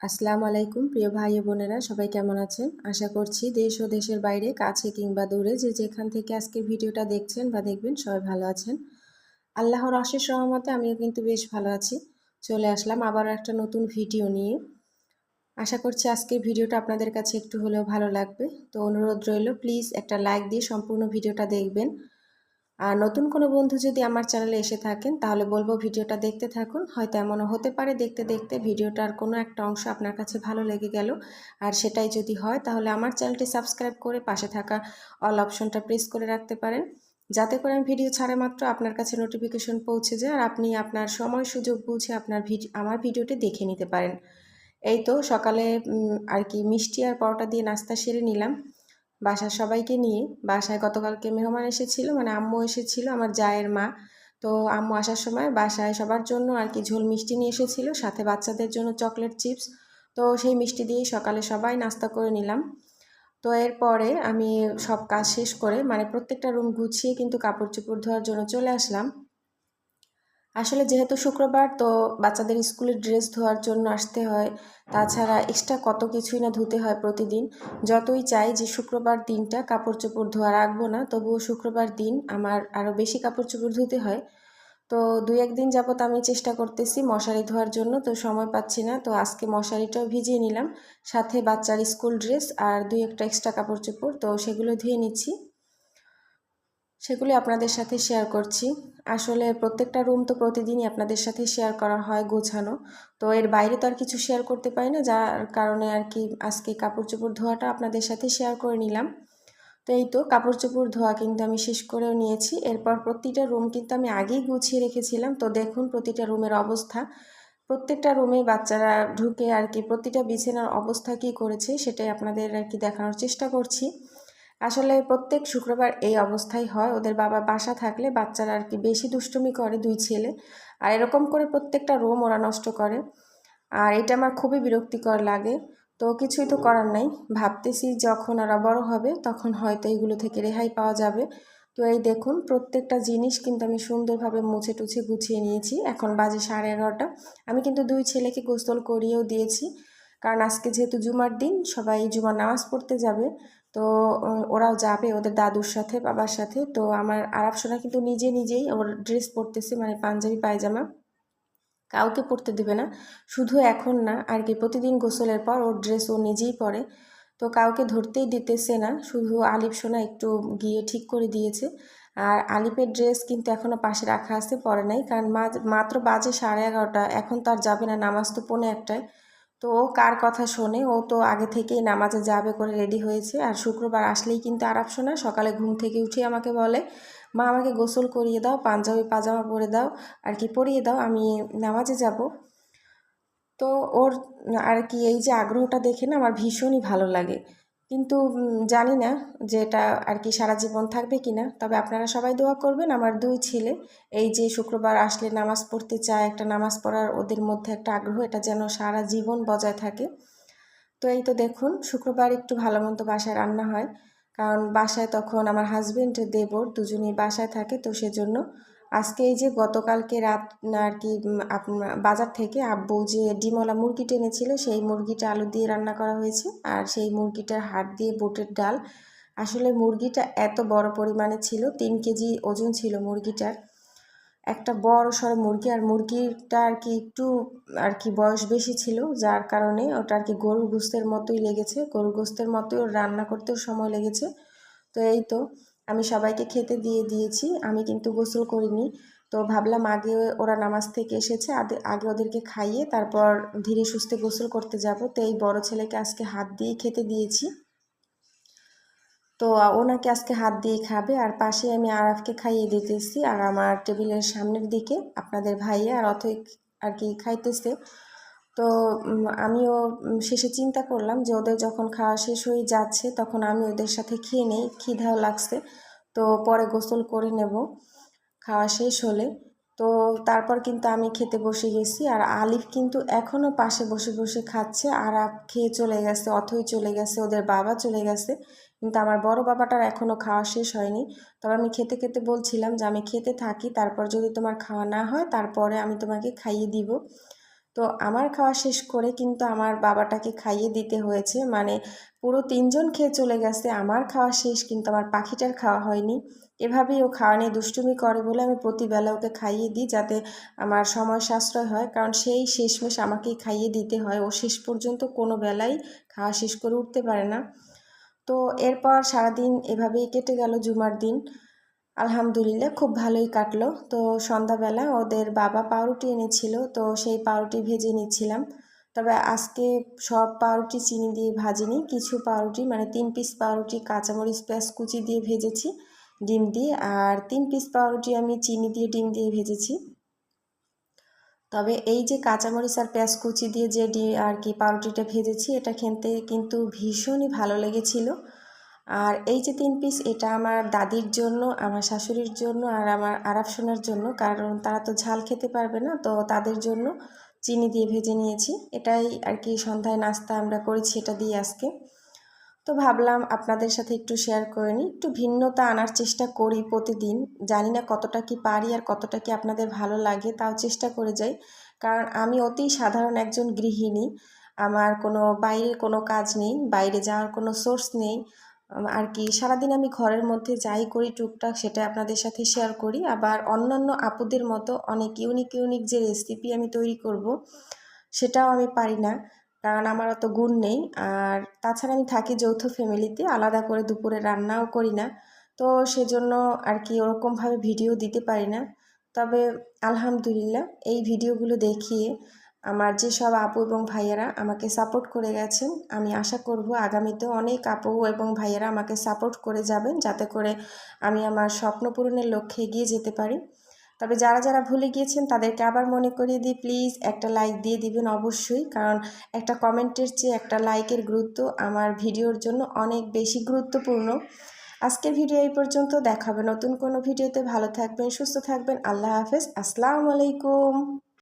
আসসালামু আলাইকুম প্রিয় ভাই ও বোনেরা, সবাই কেমন আছেন? আশা করছি দেশ ও দেশের বাইরে, কাছে কিংবা দূরে যে যেখান থেকে আজকের ভিডিওটা দেখছেন বা দেখবেন সবাই ভালো আছেন। আল্লাহর অশেষ রহমতে আমিও কিন্তু বেশ ভালো আছি। চলে আসলাম আবারও একটা নতুন ভিডিও নিয়ে। আশা করছি আজকের ভিডিওটা আপনাদের কাছে একটু হলেও ভালো লাগবে। তো অনুরোধ রইল, প্লিজ একটা লাইক দিয়ে সম্পূর্ণ ভিডিওটা দেখবেন। আর নতুন কোনো বন্ধু যদি আমার চ্যানেলে এসে থাকেন তাহলে বলবো ভিডিওটা দেখতে থাকুন। হয়তো এমনও হতে পারে দেখতে দেখতে ভিডিওটার কোনো একটা অংশ আপনার কাছে ভালো লেগে গেল, আর সেটাই যদি হয় তাহলে আমার চ্যানেলটি সাবস্ক্রাইব করে পাশে থাকা অল অপশনটা প্রেস করে রাখতে পারেন, যাতে করে আমি ভিডিও ছাড়া মাত্র আপনার কাছে নোটিফিকেশন পৌঁছে যায় আর আপনি আপনার সময় সুযোগ বুঝে আমার ভিডিওটি দেখে নিতে পারেন। এই তো সকালে আর কি মিষ্টি আর পরোটা দিয়ে নাস্তা সেরে নিলাম বাসার সবাইকে নিয়ে। বাসায় গতকালকে মেহমান এসেছিল, মানে আম্মু এসেছিল, আমার জায়ের মা। তো আম্মু আসার সময় বাসায় সবার জন্য আর কি ঝোল মিষ্টি নিয়ে এসেছিল, সাথে বাচ্চাদের জন্য চকলেট চিপস। তো সেই মিষ্টি দিয়েই সকালে সবাই নাস্তা করে নিলাম। তো এরপরে আমি সব কাজ শেষ করে মানে প্রত্যেকটা রুম গুছিয়ে কিন্তু কাপড় চোপড় ধোয়ার জন্য চলে আসলাম। আসলে যেহেতু শুক্রবার, তো বাচ্চাদের স্কুলের ড্রেস ধোয়ার জন্য আসতে হয়। তাছাড়া এক্সট্রা কত কিছুই না ধুতে হয় প্রতিদিন। যতই চাই যে শুক্রবার দিনটা কাপড় চোপড় ধোয়া রাখবো না, তবুও শুক্রবার দিন আমার আরও বেশি কাপড় চোপড় ধুতে হয়। তো 2-1 দিন যাবত আমি চেষ্টা করতেছি মশারি ধোয়ার জন্য, তো সময় পাচ্ছি না। তো আজকে মশারিটাও ভিজিয়ে নিলাম, সাথে বাচ্চার স্কুল ড্রেস আর 2-1টা এক্সট্রা কাপড় চোপড়, তো সেগুলো ধুয়ে নিচ্ছি। সেগুলি আপনাদের সাথে শেয়ার করছি। আসলে প্রত্যেকটা রুম তো প্রতিদিনই আপনাদের সাথে শেয়ার করা হয় গোছানো, তো এর বাইরে তো আর কিছু শেয়ার করতে পারি না, যার কারণে আর কি আজকে কাপড় চোপড় ধোয়াটা আপনাদের সাথে শেয়ার করে নিলাম। তো এই তো কাপড় চোপড় ধোয়া কিন্তু আমি শেষ করেও নিয়েছি। এরপর প্রতিটা রুম কিন্তু আমি আগেই গুছিয়ে রেখেছিলাম। তো দেখুন প্রতিটা রুমের অবস্থা। প্রত্যেকটা রুমে বাচ্চারা ঢুকে আর কি প্রতিটা বিছানার অবস্থা কী করেছে সেটাই আপনাদের আর কি দেখানোর চেষ্টা করছি। আসলে প্রত্যেক শুক্রবার এই অবস্থাই হয়, ওদের বাবা বাসা থাকলে বাচ্চারা আর কি বেশি দুষ্টুমি করে, 2 ছেলে। আর এরকম করে প্রত্যেকটা রুম ওরা নষ্ট করে, আর এটা আমার খুবই বিরক্তিকর লাগে। তো কিছুই তো করার নাই, ভাবতেছি যখন ওরা বড় হবে তখন হয়তো এইগুলো থেকে রেহাই পাওয়া যাবে। তো এই দেখুন প্রত্যেকটা জিনিস কিন্তু আমি সুন্দরভাবে মুছে টুছে গুছিয়ে নিয়েছি। এখন বাজে 11:30। আমি কিন্তু 2 ছেলেকে গোসল করিয়েও দিয়েছি, কারণ আজকে যেহেতু জুমার দিন সবাই জুমার নামাজ পড়তে যাবে। তো ওরাও যাবে ওদের দাদুর সাথে, বাবার সাথে। তো আমার আরাফ সোনা কিন্তু নিজে নিজেই ওর ড্রেস পরতেছে, মানে পাঞ্জাবি পায়জামা, কাউকে পরতে দেবে না। শুধু এখন না আর কি, প্রতিদিন গোসলের পর ওর ড্রেস ও নিজেই পরে। তো কাউকে ধরতেই দিতেছে না, শুধু আলিফ সোনা একটু গিয়ে ঠিক করে দিয়েছে। আর আলিফের ড্রেস কিন্তু এখনও পাশে রাখা আছে, পরে নাই, কারণ মাত্র বাজে 11:30। এখন তো আর যাবে না, নামাজ তো 1:45। তো ও কার কথা শোনে, ও তো আগে থেকেই নামাজে যাবে করে রেডি হয়েছে। আর শুক্রবার আসলেই কিন্তু আরাফ সোনা সকালে ঘুম থেকে উঠে আমাকে বলে, মা আমাকে গোসল করিয়ে দাও, পাঞ্জাবি পাজামা পরে দাও, আর কি পরিয়ে দাও, আমি নামাজে যাব। তো ওর আর কি এই যে আগ্রহটা দেখে না আমার ভীষণই ভালো লাগে। কিন্তু জানি না যে এটা আর কি সারা জীবন থাকবে কি না। তবে আপনারা সবাই দোয়া করবেন আমার 2 ছেলে এই যে শুক্রবার আসলে নামাজ পড়তে চায়, একটা নামাজ পড়ার ওদের মধ্যে একটা আগ্রহ, এটা যেন সারা জীবন বজায় থাকে। তো এই তো দেখুন শুক্রবার একটু ভালো মন্দ বাসায় রান্না হয়, কারণ বাসায় তখন আমার হাজবেন্ড দেবর দুজনেই বাসায় থাকে। তো সেজন্য আজকে এই যে গতকালকে রাত আর কি বাজার থেকে আব্বু যে ডিমওয়ালা মুরগিটা এনেছিল, সেই মুরগিটা আলু দিয়ে রান্না করা হয়েছে, আর সেই মুরগিটার হাড় দিয়ে বুটের ডাল। আসলে মুরগিটা এত বড় পরিমাণে ছিল, 3 কেজি ওজন ছিল মুরগিটার। একটা বড় সড়ো মুরগি, আর মুরগিটা আর কি একটু আর কি বয়স বেশি ছিল, যার কারণে ওটা আর কি গরুর গোস্তের মতোই লেগেছে, গরুর গোস্তের মতোই ওর রান্না করতেও সময় লেগেছে। তো এই তো আমি সবাইকে খেতে দিয়ে দিয়েছি, আমি কিন্তু গোসল করিনি। তো ভাবলাম আগে ওরা নামাজ থেকে এসেছে, আগে ওদেরকে খাইয়ে তারপর ধীরে সুস্থে গোসল করতে যাব। তো এই বড় ছেলেকে আজকে হাত দিয়ে খেতে দিয়েছি। তো ওনাকে আজকে হাত দিয়ে খাবে, আর পাশে আমি আরাফকে খাইয়ে দিতেছি, আর আমার টেবিলের সামনের দিকে আপনাদের ভাইয়া আর অথই আর কি খাইতেছে। তো আমিও শেষে চিন্তা করলাম যে ওদের যখন খাওয়া শেষ হয়ে যাচ্ছে তখন আমি ওদের সাথে খেয়ে নেই, খিদাও লাগছে। তো পরে গোসল করে নেব খাওয়া শেষ হলে। তো তারপর কিন্তু আমি খেতে বসে গেছি, আর আলিফ কিন্তু এখনও পাশে বসে বসে খাচ্ছে। আর খেয়ে চলে গেছে, অথই চলে গেছে, ওদের বাবা চলে গেছে, কিন্তু আমার বড় বাবাটার এখনও খাওয়া শেষ হয়নি। তবে আমি খেতে খেতে বলছিলাম যে আমি খেতে থাকি, তারপর যদি তোমার খাওয়া না হয় তারপরে আমি তোমাকে খাইয়ে দিব। তো তো আমার খাওয়া শেষ করে কিন্তু আমার বাবাটাকে খাইয়ে দিতে হয়েছে, মানে পুরো 3 জন খেয়ে চলে গেছে, আমার খাওয়া শেষ কিন্তু আমার পাখিটার খাওয়া হয়নি। এভাবেই ও খাওয়া নিয়ে দুষ্টুমি করে বলে আমি প্রতিবেলা ওকে খাইয়ে দিই, যাতে আমার সময় সাশ্রয় হয়, কারণ সেই শেষমেশ আমাকেই খাইয়ে দিতে হয়, ও শেষ পর্যন্ত কোনো বেলাই খাওয়া শেষ করে উঠতে পারে না। তো এরপর সারাদিন এভাবেই কেটে গেল জুমার দিন। আলহামদুলিল্লাহ খুব ভালোই কাটলো। তো সন্ধ্যাবেলা ওদের বাবা পাউরুটি এনেছিল, তো সেই পাউরুটি ভেজে নিচ্ছিলাম। তবে আজকে সব পাউরুটি চিনি দিয়ে ভাজিনি, কিছু পাউরুটি মানে 3 পিস পাউরুটি কাঁচামরিচ পেঁয়াজ কুচি দিয়ে ভেজেছি ডিম দিয়ে, আর 3 পিস পাউরুটি আমি চিনি দিয়ে ডিম দিয়ে ভেজেছি। তবে এই যে কাঁচামরিচ আর পেঁয়াজ কুচি দিয়ে যে আর কি পাউরুটিটা ভেজেছি, এটা খেতে কিন্তু ভীষণই ভালো লেগেছিল। আর এই যে 3 পিস, এটা আমার দাদির জন্য, আমার শাশুড়ির জন্য আর আমার আরাফসোনার জন্য, কারণ তারা তো ঝাল খেতে পারবে না, তো তাদের জন্য চিনি দিয়ে ভেজে নিয়েছি। এটাই আর কি সন্ধ্যায় নাস্তা আমরা করেছি এটা দিয়ে আজকে। তো ভাবলাম আপনাদের সাথে একটু শেয়ার করে নিই, একটু ভিন্নতা আনার চেষ্টা করি প্রতিদিন। জানি না কতটা কি পারি আর কতটা কি আপনাদের ভালো লাগে, তাও চেষ্টা করে যাই, কারণ আমি অতি সাধারণ একজন গৃহিণী। আমার কোনো বাইরের কোনো কাজ নেই, বাইরে যাওয়ার কোনো সোর্স নেই। আর কি সারাদিন আমি ঘরের মধ্যে যাই করি টুকটাক সেটা আপনাদের সাথে শেয়ার করি। আবার অন্যান্য আপুদের মতো অনেক ইউনিক ইউনিক যে রেসিপি আমি তৈরি করব, সেটাও আমি পারি না, কারণ আমার অত গুণ নেই। আর তাছাড়া আমি থাকি যৌথ ফ্যামিলিতে, আলাদা করে দুপুরে রান্নাও করি না, তো সেজন্য আর কি ওরকমভাবে ভিডিও দিতে পারি না। তবে আলহামদুলিল্লাহ এই ভিডিওগুলো দেখিয়ে আমার যেসব আপু এবং ভাইয়ারা আমাকে সাপোর্ট করে গেছেন, আমি আশা করব আগামীতেও অনেক আপু এবং ভাইয়ারা আমাকে সাপোর্ট করে যাবেন, যাতে করে আমি আমার স্বপ্ন পূরণের লক্ষ্যে এগিয়ে যেতে পারি। তবে যারা যারা ভুলে গিয়েছেন তাদেরকে আবার মনে করিয়ে দিই, প্লিজ একটা লাইক দিয়ে দিবেন অবশ্যই, কারণ একটা কমেন্টের চেয়ে একটা লাইকের গুরুত্ব আমার ভিডিওর জন্য অনেক বেশি গুরুত্বপূর্ণ। আজকের ভিডিও এই পর্যন্ত, দেখা হবে নতুন কোনো ভিডিওতে। ভালো থাকবেন, সুস্থ থাকবেন, আল্লাহ হাফেজ, আসসালামু আলাইকুম।